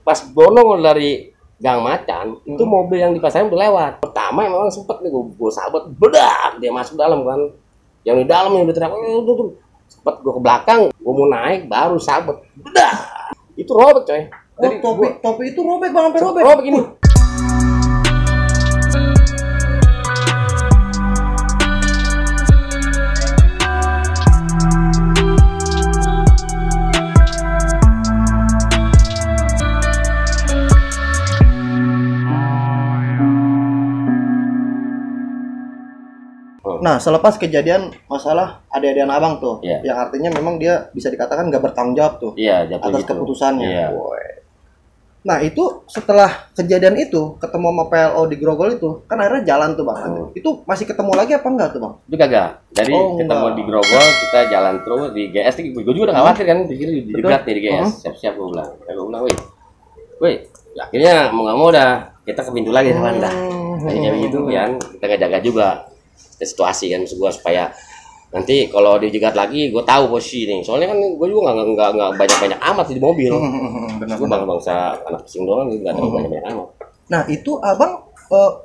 pas bonong dari Gang Macan, itu mobil yang di pasaran udah lewat. Pertama memang sempet nih gue sahabat bedak dia masuk dalam kan. Yang di dalam yang udah teriak tuh. Sempet gue ke belakang, gue mau naik baru sahabat bedak. Itu robek coy. Jadi topi itu robek bang, sampai robek. Robek ini. Nah, selepas kejadian masalah adik-adikan abang tuh, yang artinya memang dia bisa dikatakan nggak bertanggung jawab tuh atas keputusannya. Nah, itu setelah kejadian itu ketemu sama PLO di Grogol itu, kan akhirnya jalan tuh bang. Itu masih ketemu lagi apa enggak tuh bang? Itu kagak. Jadi ketemu di Grogol, kita jalan terus di GS. Gue juga udah khawatir kan, pikir dijegat nih di GS. Siap-siap gue bilang. Gue bilang, woi, akhirnya mau nggak mau udah kita ke pintu lagi sama anda. Jadi kayak begitu kan, kita ngejaga juga situasi kan maksud gue supaya nanti kalau dijegat lagi gue tahu posisi nih, soalnya kan gue juga nggak banyak amat di mobil. Gue bangsa anak pusing doang nggak terlalu banyak amat. Nah itu abang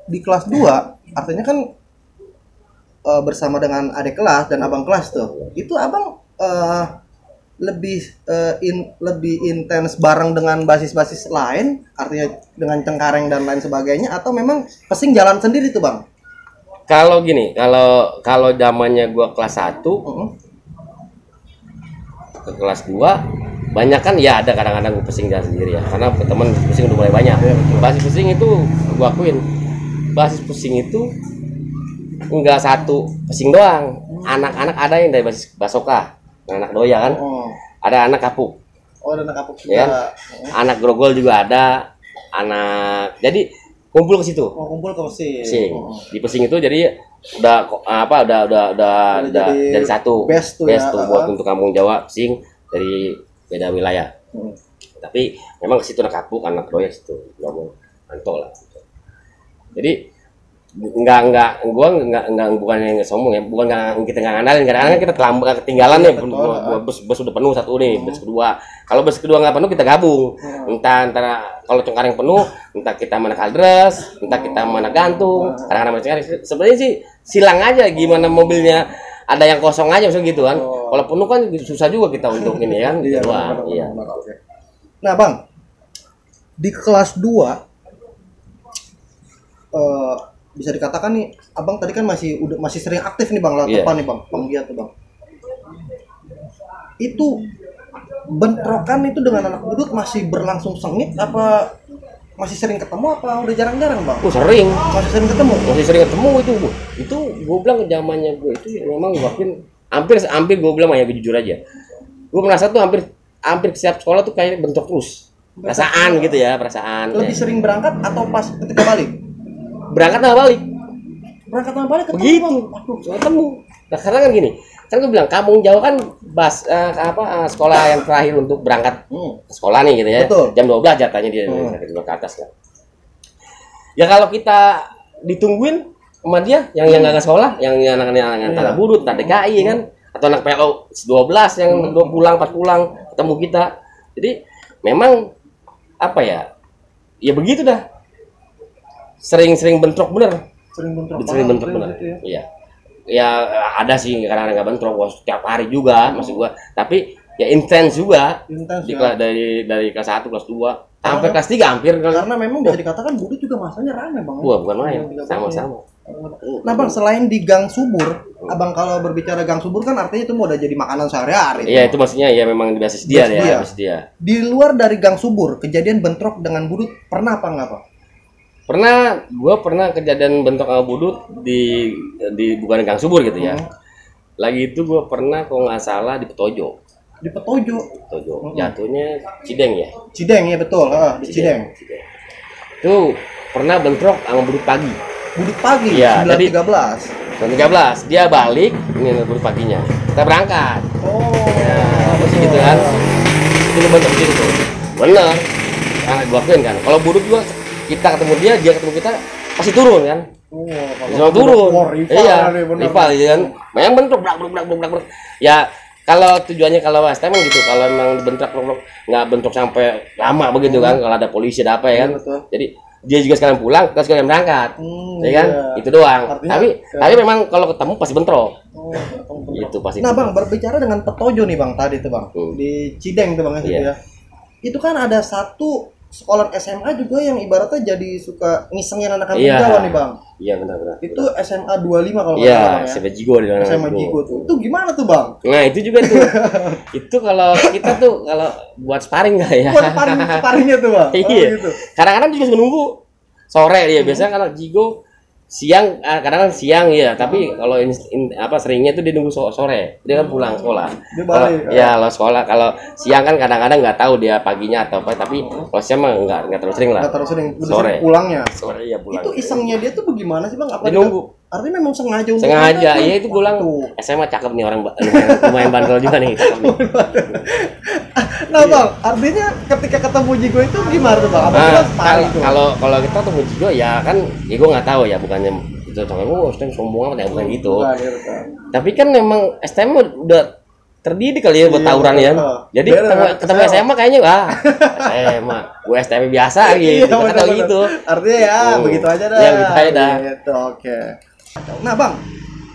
di kelas 2 artinya kan bersama dengan adik kelas dan abang kelas tuh, itu abang lebih intens bareng dengan basis-basis lain, artinya dengan Cengkareng dan lain sebagainya, atau memang pesing jalan sendiri tuh bang? Kalau gini, kalau zamannya gua kelas 1 ke kelas 2 banyak kan ya ada kadang-kadang gua pesing jalan sendiri ya, karena teman pesing udah mulai banyak. Basis pesing itu gua akuin, basis pesing itu enggak satu pesing doang. Anak-anak ada yang dari basis Basoka, anak Doya kan, ada anak Kapuk. Ada anak Kapuk juga. Ya, anak Grogol juga ada, anak jadi kumpul ke situ. Kumpul ke pesing. Di pesing itu jadi udah dari satu best tuh buat untuk kampung Jawa pesing dari beda wilayah. Tapi memang ke situ anak Kapuk, anak Doya situ ngomong Anto lah. Jadi bukan yang sombong ya, bukan kita nggak ngandalin, kadang-kadang kita ketinggalan nih, bus udah penuh satu nih, bus kedua. Kalau bus kedua nggak penuh kita gabung, entah kalau Cengkareng penuh, entah kita mana Kaldres, entah kita mana Gantung, kadang-kadang mana Cengkareng. Sebenarnya sih silang aja gimana mobilnya ada yang kosong aja maksudnya gitu kan. Kalau penuh kan susah juga kita untuk ini kan. Iya. Nah bang, di kelas 2 bisa dikatakan nih, abang tadi kan masih sering aktif nih bang, lewat depan nih bang, giat tuh bang. Itu bentrokan itu dengan anak budut masih berlangsung sengit apa masih sering ketemu apa udah jarang-jarang bang? Sering. Masih sering ketemu. Masih sering ketemu itu. Itu gue bilang zamannya gue itu memang gue hampir gue bilang ya jujur aja. Gue merasa tuh hampir setiap sekolah tuh kayak bentrok terus. Perasaan gitu ya, perasaan. Lebih sering berangkat atau pas ketika balik? Berangkat sama balik ketemu begitu ketemu. Nah karena kan gini, kan gue bilang kampung Jawa kan sekolah yang terakhir untuk berangkat ke sekolah nih gitu ya. Betul. Jam 12 jatahnya dia ke atas kan. Ya kalau kita ditungguin sama dia yang nggak sekolah, yang anak-anak tanah budut, anak DKI kan, atau anak PLO 12 yang 2 pulang 4 pulang ketemu kita. Jadi memang apa ya begitu dah. Sering bentrok bener. Sering bentrok bener. Gitu ya? Iya. Ya ada sih kadang-kadang nggak bentrok, setiap hari juga maksud gua. Tapi ya intens juga. Dari kelas 1, kelas 2 sampai kelas 3 hampir. Karena memang bisa dikatakan budut juga masanya ramai bang. Bukan main. Sama-sama. Nah bang, selain di Gang Subur, abang kalau berbicara Gang Subur kan artinya itu mau udah jadi makanan sehari-hari. Iya itu maksudnya ya memang di basis dia ya. Di luar dari Gang Subur, kejadian bentrok dengan budut pernah apa enggak bang? Gue pernah kejadian bentrok sama budut di bukan Gang Subur gitu ya. Lagi itu gue pernah kalau nggak salah di Petojo. Di Petojo. Jatuhnya Cideng ya. Cideng ya betul. Di Cideng. Itu pernah bentrok sama budut pagi. Budut pagi. Ya, 9.13. Dia balik, ini budut paginya. Kita berangkat. Ya, masih gitu kan. Itu bentrok gitu tuh. Bener. Karena gue akuin kan. Kalau budut juga kita ketemu dia ketemu kita pasti turun kan. Turun. Iya, rival ya kan. Memang bentrok blak. Ya Kalau tujuannya kalau STM gitu, kalau emang bentrok nggak bentrok sampai lama begitu kan, kalau ada polisi ada apa ya kan. Jadi dia juga sekalian pulang, kita sekalian berangkat, ya kan? Itu doang. Artinya, tapi memang kalau ketemu pasti bentrok. Itu pasti. Nah bang, berbicara dengan Petojo nih bang tadi tuh bang, di Cideng tuh bang ya. Itu kan ada satu sekolah SMA juga yang ibaratnya jadi suka ngisengin anak-anak Jawa nih bang. Iya benar-benar. Itu SMA 25 kalau nggak salah ya. SMA Jigo di mana? SMA Jigo tuh. Itu gimana tuh bang? Nah itu juga tuh. Itu kalau kita tuh kalau buat sparring nggak ya? Buat sparringnya tuh bang. Iya. Gitu. Kadang-kadang juga menunggu sore dia. Biasanya kalau Jigo siang, kadang-kadang siang ya. Tapi kalau seringnya tuh dia nunggu sore. Dia kan pulang sekolah. Dia balik. Kalau sekolah kalau siang kan kadang-kadang nggak tahu dia paginya atau apa. Tapi kalau siang mah nggak terlalu sering lah. Nggak terlalu sering. Sore Pulangnya. Sore ya pulang. Itu isengnya dia tuh bagaimana sih bang? Apa dia nunggu? Artinya memang sengaja untuk sengaja. Iya itu pulang. SMA cakep nih orang lumayan bandel juga nih. Cakep nih. Nah bang, artinya ketika ketemu Jigo itu gimana tuh bang? Kalau kita ketemu Jigo ya kan, Jigo nggak tahu ya, bukannya itu STM sombong amat ya, bukan gitu. Tapi kan memang STM udah terdidik kali ya buat tawuran ya. Jadi ketemu SMA kayaknya SMA, gue STM biasa gitu. Kita tahu gitu. Artinya ya begitu aja dah. Ya begitu aja dah. Gitu, oke. Nah bang,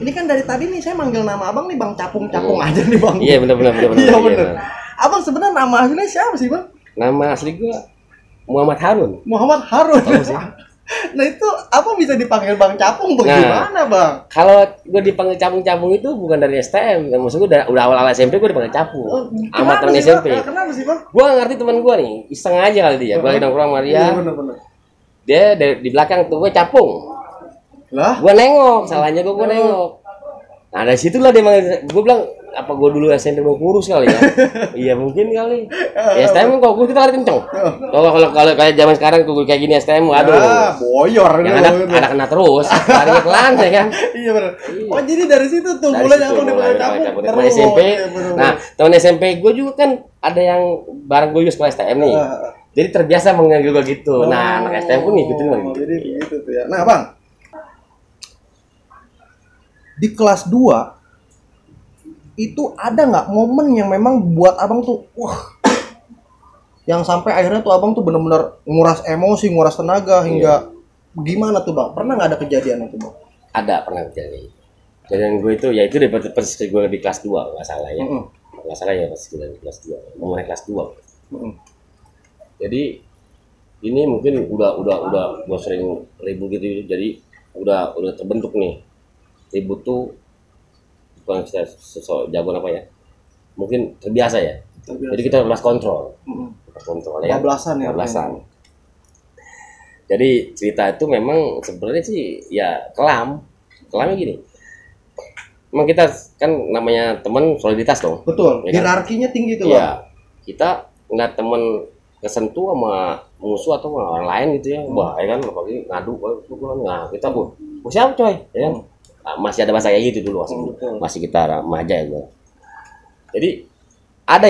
ini kan dari tadi nih saya manggil nama abang nih bang Capung aja nih bang. Iya benar. Iya benar. Abang sebenarnya nama aslinya siapa sih bang? Nama asli gue Muhammad Harun. Muhammad Harun. Nah itu apa bisa dipanggil Bang Capung bagaimana bang? Kalau gue dipanggil Capung itu bukan dari STM, maksud gue udah awal SMP gue dipanggil Capung. Sama temen SMP. Kenapa sih bang? Gue ngerti teman gue nih, iseng aja kali dia. Gue lagi nongkrong sama dia. Dia di belakang tuh gue Capung. Lah? Gue nengok, salahnya gue nengok. Nah dari situlah dia manggil. Gue bilang apa gue dulu SMP mau kurus kali ya? Iya mungkin kali. Ya STM kok gue kita lari kenceng. Kalau kayak zaman sekarang gue kayak gini STM, aduh. Boyor. Ada kena terus. Larinya pelan ya kan? Iya benar. Oh jadi dari situ tuh mulai nyambung di teman SMP. Nah teman SMP gue juga kan ada yang bareng gue juga sekolah STM nih. Jadi terbiasa menganggil gue gitu. Nah anak STM pun ngikutin lagi. Jadi gitu tuh ya. Nah bang, di kelas 2 itu ada nggak momen yang memang buat abang tuh yang sampai akhirnya tuh abang tuh benar-benar nguras emosi, nguras tenaga hingga gimana tuh bang? Pernah nggak ada kejadian itu bang? Ada, pernah kejadian. Kejadian gue itu ya itu dari persis gue di kelas 2 nggak salah ya. Nggak salah ya pas di kelas 2, mulai kelas 2. Jadi ini mungkin udah gue sering ribut gitu, jadi udah terbentuk nih ribut tuh. Bukan kita jago apa ya, mungkin terbiasa ya. Jadi kita lost control ya. Bablasan. Jadi cerita itu memang sebenarnya sih ya kelamnya gini. Memang kita kan namanya teman soliditas dong. Betul. Ya kan? Hierarkinya tinggi tuh. Ya. Kita nggak temen kesentuh sama musuh atau sama orang lain gitu ya. Wah, ya kan apalagi ngadu kita siapa coy, ya kan? Masih ada bahasa kayak gitu dulu masih kita remaja ya gue. Jadi ada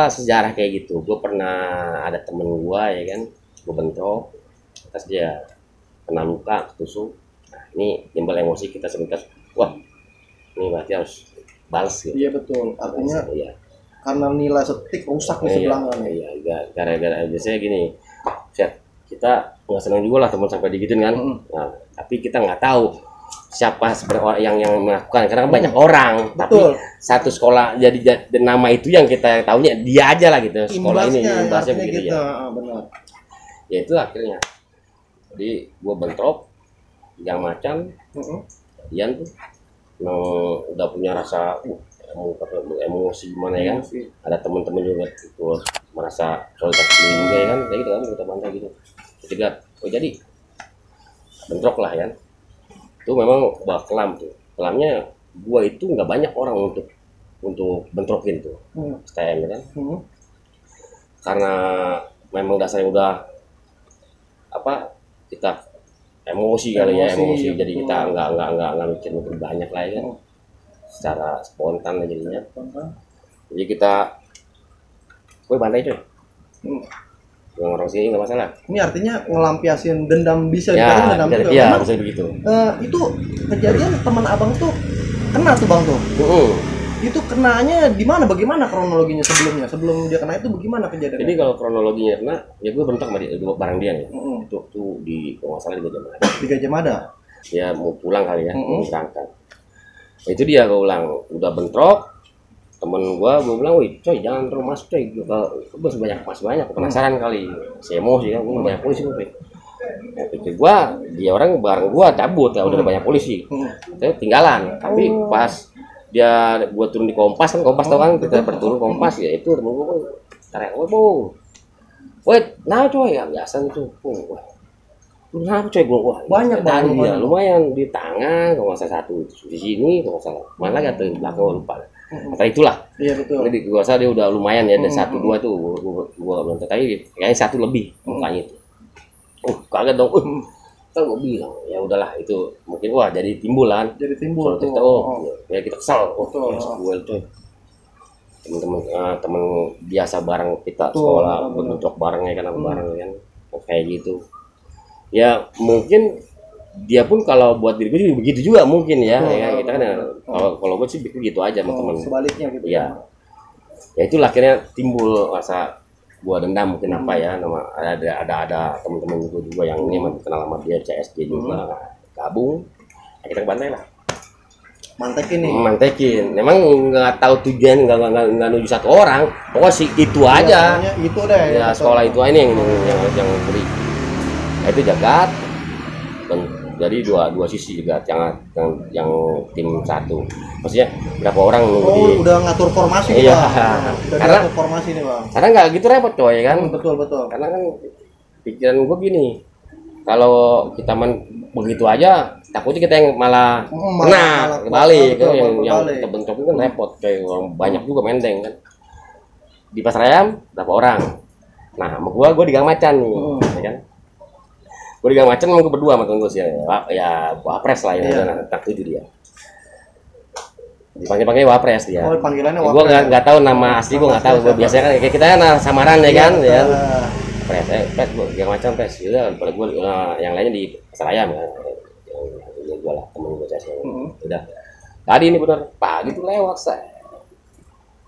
sejarah kayak gitu. Gue pernah ada temen gue ya kan, gue bentrok, terus dia kena luka, ketusuk. Nah ini timbul emosi kita sebentar. Wah ini berarti harus balas gitu. Iya betul. Artinya karena nilai setik rusak di sebelahnya. Iya, gara-gara biasanya gini. Kita nggak senang juga lah teman sampai digituin kan. Nah tapi kita nggak tahu siapa sebenarnya yang melakukan, karena kan banyak orang. Betul. Tapi satu sekolah jadi nama itu yang kita tahunya dia aja lah gitu. Sekolah ini imbasnya begitu ya. Benar. Ya itu akhirnya. Jadi gua bentrok yang macan. Ian tuh udah punya rasa emosi gimana ya kan. Ada teman-teman juga ikut merasa solidaritas juga ya kan. Kayak gitu kan kita bantai gitu. Ketiga, jadi bentrok lah ya. Itu memang kelam tuh. Kelamnya gua itu nggak banyak orang untuk bentrokin tuh STM kan. Karena memang dasarnya udah kita emosi kali ya, jadi kita nggak mikir banyak lah ya. Secara spontan jadinya. Jadi kita bantai coy. Yang orang sini nggak masalah. Ini artinya ngelampiasin dendam, bisa dendam juga. Iya, bisa begitu. Itu kejadian teman abang tuh kena tuh bang tuh. Itu kenanya di mana? Bagaimana kronologinya sebelumnya? Sebelum dia kena itu bagaimana kejadiannya? Jadi kalau kronologinya kena, ya gue bentak sama dia, barang dia nih. Itu di kalau nggak salah di Gajah Mada. Di Gajah Mada. Dia mau pulang kali ya, mau berangkat. Nah, itu dia gue ulang, udah bentrok. Temen gue bilang, wih coy jangan terlalu masuk coy, gue banyak penasaran kali, si emosi kan, gue banyak polisi gue. Nah, pikir gue, dia orang bareng gue cabut ya, udah banyak polisi, saya tinggalan. Tapi pas dia gue turun di Kompas kan, Kompas tau kan, kita berturun Kompas ya itu temen gue, teriak gue bung, wait, nah coy ya biasa itu, nah coy gue banyak tadi ya lumayan di tangan, kalau nggak salah satu di sini, kalau nggak salah mana kata di belakang lupa. Kata itulah. Iya betul. Jadi gua rasa dia udah lumayan ya, ada 1-2 tuh gua belum tahu kayaknya 1 lebih mukanya itu. Kaget dong. Kan gua bilang ya udahlah itu mungkin wah jadi timbulan. Jadi timbul. Kita ya kita kesal. Gua itu teman-teman biasa bareng kita sekolah bentrok barengnya kan bareng kan kayak gitu. Ya mungkin dia pun kalau buat diri gue juga begitu juga mungkin ya, ya kita kan kalau gue sih begitu aja sama temen sebaliknya gitu ya itulah akhirnya timbul rasa gua dendam mungkin apa ya, nama ada teman-teman gue juga yang ini kenal sama dia CSD juga gabung kita bantai lah mantekin memang nggak tahu tujuan nggak nuju satu orang pokoknya sih itu aja itu deh ya sekolah itu ini yang beri itu jagat. Jadi dua sisi juga yang tim satu. Maksudnya berapa orang nunggu udah ngatur formasi iya. Karena ngatur formasi nih Bang. Karena nggak gitu repot coy kan. Betul. Karena kan pikiran gue gini. Kalau kita begitu aja takutnya kita yang malah kena kembali kan yang kita bentuk kan repot coy, orang banyak juga mendeng kan. Di Pasar Ayam berapa orang. Nah, sama gue di Gang Macan nih, ya kan. Gue di Gang Macan mau berdua sama temen gue sih ya Wapres lah yang tak 7 dia dipanggil Wapres dia. Panggilannya Wapres. Gue nggak tahu nama asli, gue nggak tahu. Gue biasanya kan kayak kita kan samaran ya kan ya. Pres gue Gang Macan Pres udah pada gue yang lainnya di Pasar Ayam kan yang gue lah temen gue cari udah tadi ini bener pagi tuh lewat saya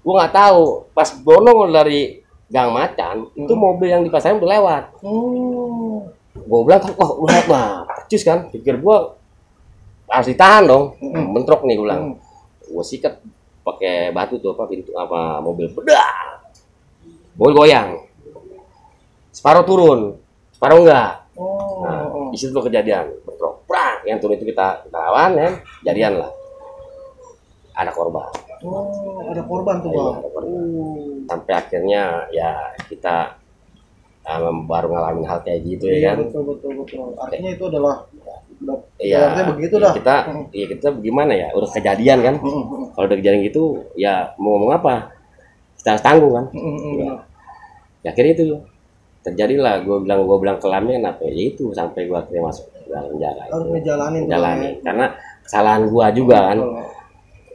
gue nggak tahu pas bonong dari Gang Macan itu mobil yang di Pasar Ayam udah lewat. Gue bilang kan, udah mah, percis kan, pikir gue harus ditahan dong, bentrok nih gue bilang, gue sikat pakai batu tuh pintu mobil, bedah, mobil goyang, separuh turun, separuh enggak, di situ tuh kejadian, bentrok, yang turun itu kita lawan ya, jadian lah, ada korban. Ada korban tuh Bang. Sampai akhirnya ya kita baru ngalamin hal kayak gitu ya kan. Betul. Artinya itu adalah iya begitu dah. Kita gimana ya udah kejadian kan. Kalau udah kejadian gitu ya mau ngomong apa kita harus tanggung kan. Ya akhirnya itu terjadilah gue bilang kelamnya kenapa ya itu sampai gue akhirnya masuk dalam penjara. Harus ngejalanin karena kesalahan gue juga kan.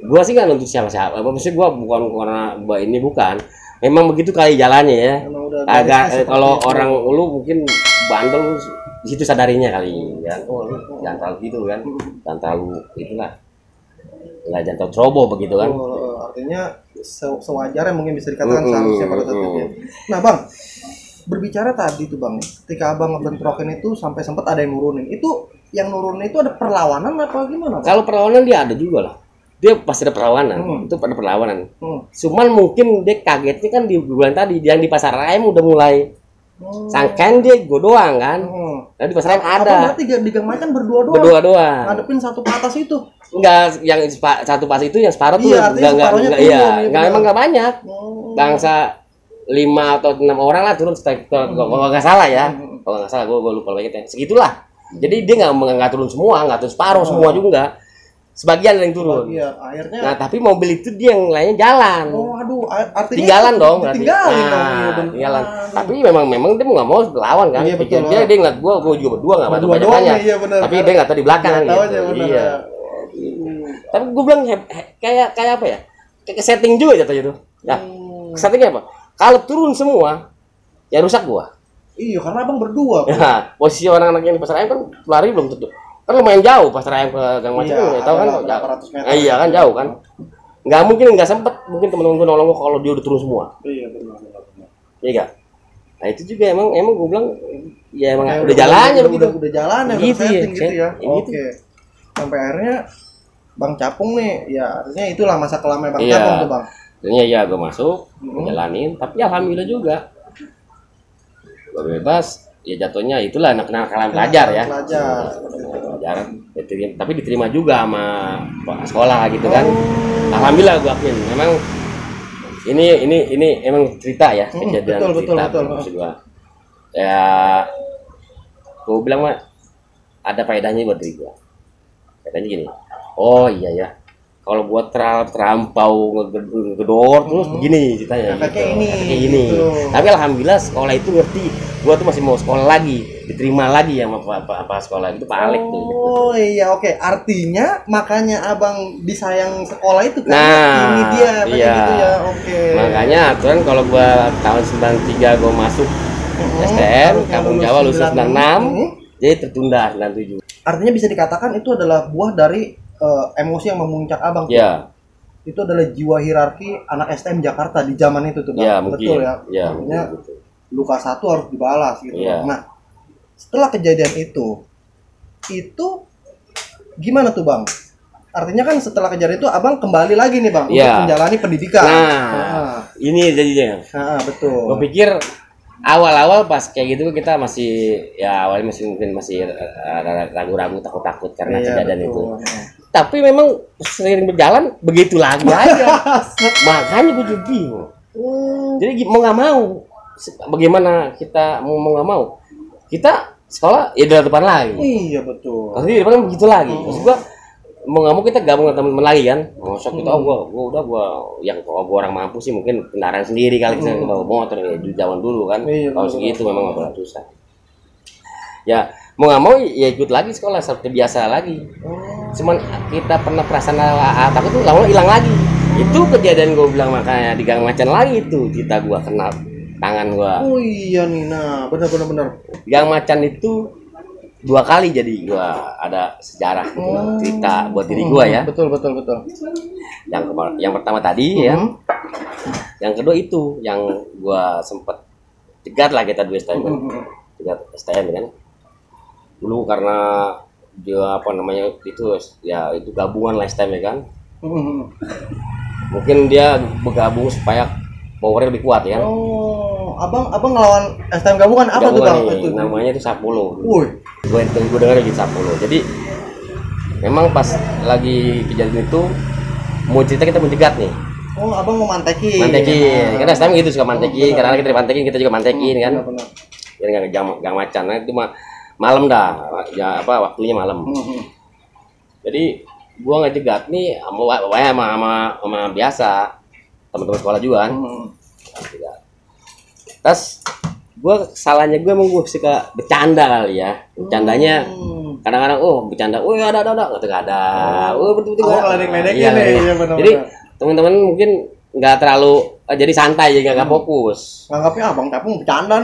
Gue sih nggak nuntut siapa maksudnya gue bukan karena gue ini bukan. Memang begitu kali jalannya ya. Agak kalau orang lu mungkin bandel di situ sadarinya kali ya. Lu jangan terlalu gitu kan. Jangan terlalu itulah. Enggak jangan terlalu ceroboh begitu kan. Artinya sewajarnya mungkin bisa dikatakan seharusnya pada saat itu. Nah, Bang, berbicara tadi tuh Bang, ketika Abang ngebentrokin itu sampai sempat ada yang nurunin. Itu yang nurunin itu ada perlawanan apa gimana, Bang? Kalau perlawanan dia ada juga lah. Dia pasti ada perlawanan, itu pada perlawanan. Cuman mungkin dia kagetnya kan di bulan tadi yang di Pasar Ayam udah mulai sangkain dia gue doang kan. Nah di Pasar Ayam ada. Berarti di Gang Macan berdua doang. Ngadepin satu ke atas itu. Enggak, yang satu pas itu yang separuh tuh enggak banyak. Bangsa 5 atau 6 orang lah turun kalau nggak salah ya. Kalau nggak salah gue lupa banget ya. Segitulah. Jadi dia nggak turun semua, nggak turun separuh semua juga. Sebagian yang turun. Akhirnya. Nah, tapi mobil itu dia yang lainnya jalan. Artinya tinggalan dong berarti. Tinggalan. Tapi memang dia nggak mau lawan kan. Iya, pikir dia ngeliat gua juga berdua nggak banyak. Iya, tapi dia nggak tahu di belakang gitu. Iya. Tapi gua bilang kayak apa ya? Kayak setting juga jatuhnya tuh. Nah, settingnya apa? Kalau turun semua, ya rusak gua. Iya, karena Abang berdua. Nah, posisi orang-anak yang di Pasar Ayam kan lari belum tentu. Kan lumayan jauh Pasar Ayam ke Gang Macan, tahu kan? Iya kan jauh kan. nggak mungkin nggak sempet, mungkin teman-teman gue nolong gue kalau dia udah turun semua. Iya benar. Iya gak? Nah itu juga emang gue bilang ya emang udah jalannya begitu. Udah jalannya gitu ya. Gitu ya. Oke. Sampai akhirnya Bang Capung nih, ya artinya itulah masa kelamnya Bang Capung tuh Bang. Akhirnya ya gue masuk, jalanin, tapi alhamdulillah juga gue bebas. Ya jatuhnya itulah anak-anak pelajar ya. Pelajar. Tapi diterima juga sama sekolah gitu kan. Alhamdulillah gue akuin. Memang ini emang cerita ya, kejadian cerita. Maksud gue. Ya gue bilang mah ada faedahnya buat diri gue. Faedahnya gini. Oh iya ya. Kalau buat terampau ngegedor terus begini ceritanya. Kayak ini. Tapi alhamdulillah sekolah itu ngerti. Gua tuh masih mau sekolah lagi, diterima lagi ya sama apa sekolah itu Pak Alek tuh. Oh iya oke. Artinya makanya Abang disayang sekolah itu kan. Nah, ini dia iya. Gitu ya. Oke. Makanya aturan kalau gua tahun 93 gua masuk STM, Kampung Jawa lulus 96, jadi tertunda 97. Artinya bisa dikatakan itu adalah buah dari emosi yang memuncak Abang tuh. Ya. Itu adalah jiwa hierarki anak STM Jakarta di zaman itu tuh Bang. Ya, betul ya. Ya, artinya luka satu harus dibalas gitu. Ya. Nah, setelah kejadian itu gimana tuh Bang? Artinya kan setelah kejadian itu Abang kembali lagi nih Bang untuk menjalani pendidikan. Ini jadinya. Betul. Gue pikir awal-awal pas kayak gitu kita masih ya awalnya mungkin masih ragu-ragu, takut-takut karena kejadian itu. Tapi memang seiring berjalan begitu lagi aja. Makanya gue juga bingung. Jadi mau nggak mau, bagaimana kita mau nggak mau, kita sekolah ya di depan lagi. Iya betul. Pasti di depan begitu lagi. Maksud gue mau nggak mau kita gabung sama teman-teman lagi kan. Masa kita gua orang mampu sih mungkin kendaraan sendiri kali kita bawa motor ya di zaman dulu kan. Kalau segitu memang nggak pernah susah. Ya mau nggak mau ya ikut lagi sekolah seperti biasa lagi. Cuman kita pernah perasaan takut tuh lama hilang lagi. Itu kejadian gue bilang makanya di Gang Macan lagi itu kita gua kena tangan gua. Oh iya nih, nah benar. Gang Macan itu 2 kali jadi gua ada sejarah gitu cerita buat diri gua ya. Betul. Yang pertama tadi ya. Yang kedua itu yang gua sempet cegat lah kita dua STM. Cegat STM kan. Dulu karena dia itu gabungan lah STM kan. Mungkin dia bergabung supaya powernya lebih kuat ya. Abang ngelawan STM gabungan apa tuh Bang? Itu namanya itu Sapolo. Gue dengar gitu Sapolo. Jadi memang pas lagi kejadian itu mau cerita kita mencegat nih. Abang mau mantekin. Karena STM gitu suka mantekin. Karena kita dimantekin kita juga mantekin kan. Jadi nggak Gang Macan. Nah itu malam dah. Ya waktunya malam. Jadi gua ngejegat nih sama biasa teman-teman sekolah juga kan. Terus salahnya gue emang gue suka bercanda kali ya. Bercandanya kadang-kadang bercanda. Ada nggak ada. Betul-betul ledek-ledekin ya benar. Jadi teman-teman mungkin nggak terlalu jadi santai ya nggak fokus. Nganggapnya Abang Capung bercanda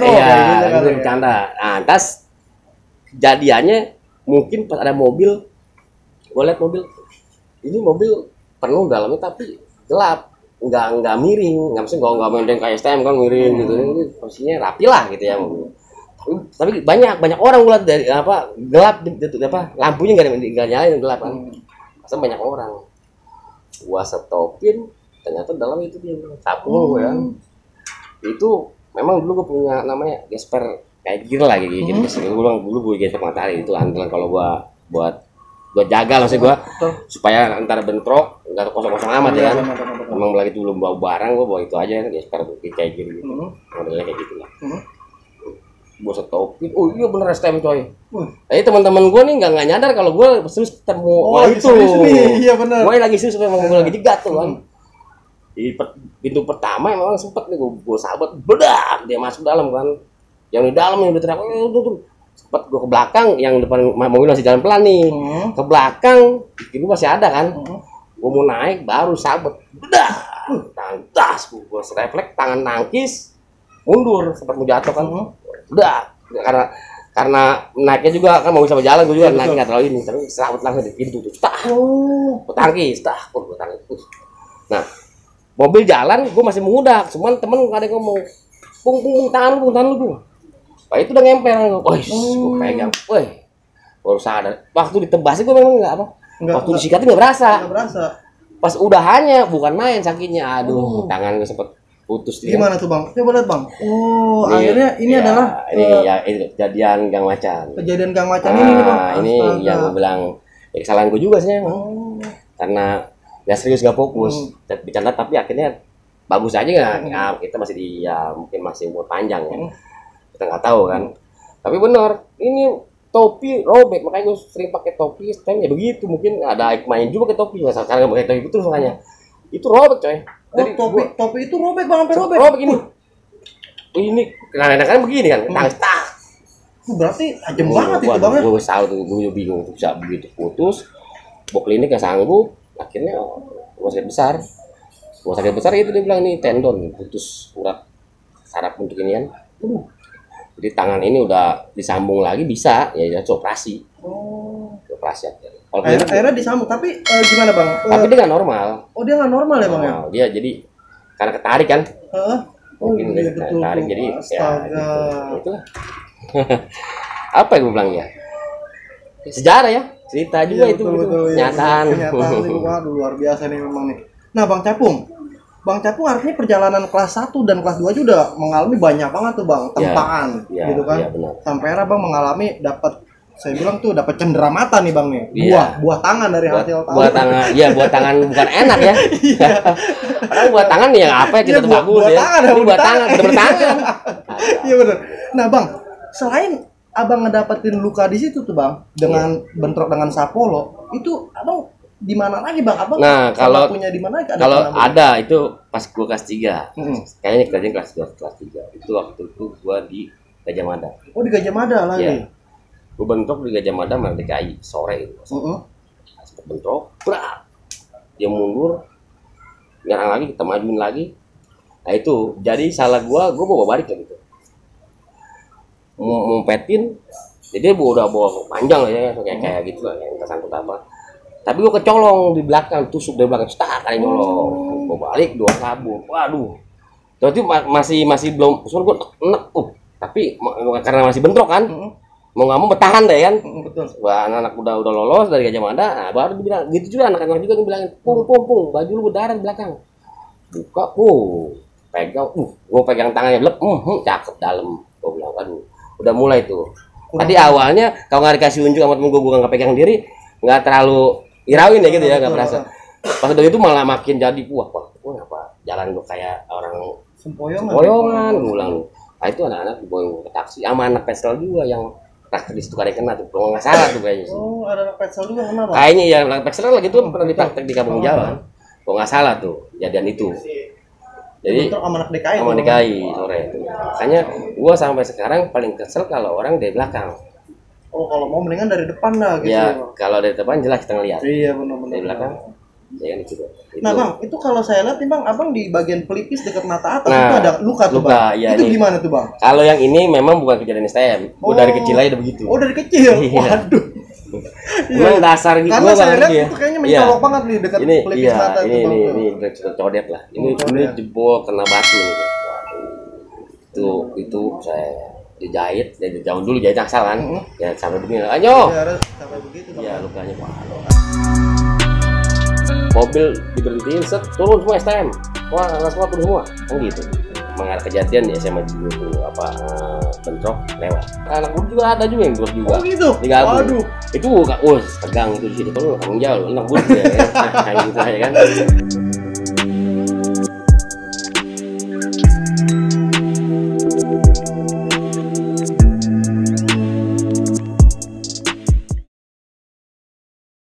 bercanda. Nah, terus kejadiannya mungkin pas ada mobil, gue liat mobil penuh dalamnya tapi gelap. Nggak miring, nggak main kayak STM kan miring gitu. Ini posisinya rapi lah gitu ya. Tapi banyak orang ngeliat dari gelap lampunya nggak nyalain gelap kan. Masa banyak orang. Gua stopin, ternyata dalam itu dia Sapolo ya. Itu memang dulu gua punya namanya gesper kayak gini lah gitu. Dulu gua gesper matahari itu andalan kalau gua buat jaga maksud gua supaya antara bentrok nggak kosong-kosong amat ya kan. Memang lagi dulu bawa barang gua bawa itu aja kan gesper kayak gini gitu. Modelnya kayak gitu lah. Gua stopin. Oh iya bener STM coy. Tapi teman-teman gua nih nggak nyadar kalau gua terus ketemu itu. Iya benar. Gua lagi serius memang gua lagi jegat tuh kan. Di pintu pertama memang sempet nih gua sahabat bedak dia masuk dalam kan. Yang di dalam yang udah teriak tuh. Sempet gue ke belakang, yang depan mobil masih jalan pelan nih. Ke belakang, itu masih ada kan. Gue mau naik, baru sabet. Bedah! Tas, gue refleks, tangan nangkis, mundur, sempat mau jatuh kan. Udah, karena naiknya juga kan mau bisa berjalan, gue juga naik nggak terlalu ini. Tapi sabet langsung di pintu tuh. Gue tangkis. Nah, mobil jalan, gue masih mengudak, cuman temen ada yang ngomong, pung tangan lu tuh. Pak itu udah ngempel, gue pegang, baru sadar. Waktu ditebasnya gue memang nggak apa, waktu disikatin nggak berasa. Pas udahannya bukan main sakitnya, aduh, tangan gue sempet putus. Gimana tuh bang? Coba lihat bang. Akhirnya ini adalah ini kejadian Gang Macan. Kejadian Gang Macan ini nih bang. Ini yang gue bilang kesalahan gue juga sih, karena nggak serius nggak fokus, bercanda tapi akhirnya bagus aja nggak, kita masih mungkin masih umur panjang ya, kita nggak tahu kan. Tapi benar ini topi robek, makanya gue sering pakai topi style begitu. Mungkin ada main juga pakai topi, masa sekarang pakai topi itu makanya itu robek coy. Jadi topi itu robek bang, sampai robek ini kadang-kadang begini kan, tangis tak. Berarti tajam banget itu bang. Gue tahu tuh, gue bingung tuh bisa begitu putus, bawa klinik nggak sanggup. Akhirnya rumah sakit besar itu dia bilang nih tendon putus urat saraf untuk inian. Jadi tangan ini udah disambung lagi bisa ya operasi. Operasi aja. Akhirnya disambung tapi gimana bang? Tapi dia nggak normal. Oh dia nggak normal ya bang ya? Dia jadi karena ketarik kan. Mungkin iya, ketarik jadi ya gitu. Apa yang gue bilang ya? Sejarah ya. Cerita juga itu kenyataan. Waduh luar biasa nih memang nih. Nah Bang Capung artinya perjalanan kelas 1 dan kelas 2 juga mengalami banyak banget tuh Bang, tempaan gitu kan. Sampai era Bang mengalami saya bilang tuh dapat cendera mata nih Bang nih. Buah tangan dari hasil tahu. Buah tangan bukan enak ya. Padahal buah tangan ya apa ya kita tuh bagus ya. Buah tangan, bertangan. Iya benar. Nah Bang, selain Abang ngedapetin luka di situ tuh Bang, dengan bentrok dengan Sapolo, itu Abang di mana lagi Bang? Abang punya di mana? Kalau ada itu pas gua kelas 3. Kayaknya kejadian kelas 2, kelas 3. Itu waktu itu gua di Gajah Mada. Oh, di Gajah Mada lagi. Iya. Gua bentrok di Gajah Mada sama DKI sore itu. Bentrok, berat. Dia mundur, nyerang lagi, kita majuin lagi. Nah itu, jadi salah gua bawa balik gitu. Ngumpetin, jadi udah bawa panjang ya kayak gitu lah, yang kesangkut apa. Tapi gua kecolong di belakang, tusuk dari belakang, start kali nyolong. Gua balik 2 kabur, waduh. Terus itu masih belum, soalnya gua enek tapi karena masih bentrok kan, mau nggak mau bertahan deh kan. Betul. Wah, anak-anak udah lolos dari Gajah Mada, nah, baru dibilang gitu juga anak-anak juga dibilangin, pung, baju lu berdarah di belakang. Buka, pegang, gua pegang tangannya belum, cakep dalam. Gua bilang, aduh. Udah mulai tuh. Tadi awalnya kalau nggak dikasih unjuk sama temen gue nggak pegang diri, nggak terlalu irawin ya gitu ya, nggak merasa. Pas dari itu malah makin jadi wah apa jalan gue kayak orang sempoyongan ngulang. Nah itu anak-anak dibawa ke taksi sama anak pesel juga yang praktek di situ kadang kena tuh, kalau nggak salah tuh kayaknya. Oh ada anak pesel juga kena Bang? Kayaknya ya anak pesel lagi tuh pernah dipraktek di Kampung Jawa, kalau nggak salah tuh kejadian itu. Jadi sama DKI sore. Makanya gua sampai sekarang paling kesel kalau orang dari belakang. Oh, kalau mau mendingan dari depan lah gitu. Ya, kalau dari depan jelas kita ngelihat. Iya, benar-benar. Dari belakang ya itu. Nah, Bang, itu kalau saya lihat nih Bang, Abang di bagian pelipis dekat mata atas itu ada luka tuh, Bang. Ya, itu gimana tuh, Bang? Kalau yang ini memang bukan kejadian STM. Gua dari kecil aja udah begitu. Oh, dari kecil. Waduh. Memang dasar gitu gua Bang dia. Itu kayaknya mencolok banget nih dekat pelipis mata itu Bang. Ini codet lah. Ini jebol kena batu gitu. Itu saya dijahit, dari jauh dulu jahit asal kan. Ya sampai begini. Ayo. Sampai begitu. Iya, lukanya mobil diberhentiin set turun semua STM. Wah, anak semua turun semua. Kan gitu. Mengarah kejadian di SMA dulu bentrok lewat. Anak gue juga ada juga yang terus juga. Oh gitu. Digabung. Waduh. Itu tegang itu di situ. Kalau tanggung jawab anak gue ya. Kayak gitu aja kan.